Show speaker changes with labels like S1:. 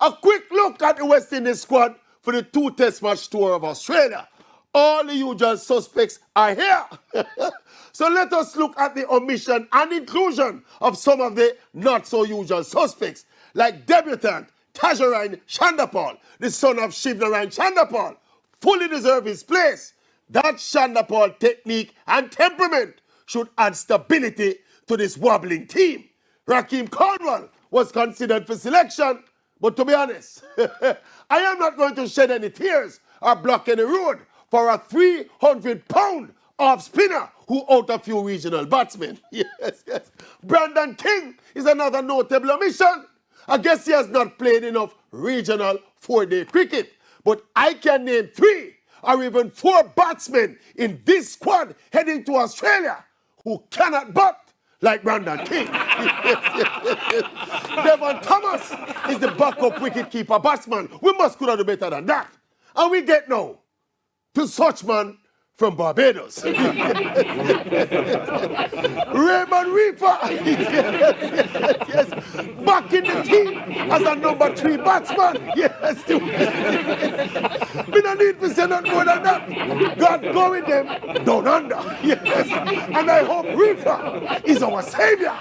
S1: A quick look at the West Indies squad for the 2-test match tour of Australia. All the usual suspects are here. So let us look at the omission and inclusion of some of the not-so-usual suspects, like debutant Tajarain Chandapal, the son of Shivnarain Chandapal, fully deserves his place. That Chandapal technique and temperament should add stability to this wobbling team. Rakeem Cornwall was considered for selection, but to be honest, I am not going to shed any tears or block any road for a 300-pound off-spinner who out a few regional batsmen. Yes. Brandon King is another notable omission. I guess he has not played enough regional 4-day cricket, but I can name 3 or even 4 batsmen in this squad heading to Australia who cannot bat like Brandon King. Devon Thomas is the backup wicketkeeper batsman. We must could do better than that. And we get now to such man from Barbados. Raymond Reaper, yes, back in the team as a number 3 batsman. Yes, we don't need to say nothing more than that. God go with them down under. Yes, and I hope Reaper is our savior.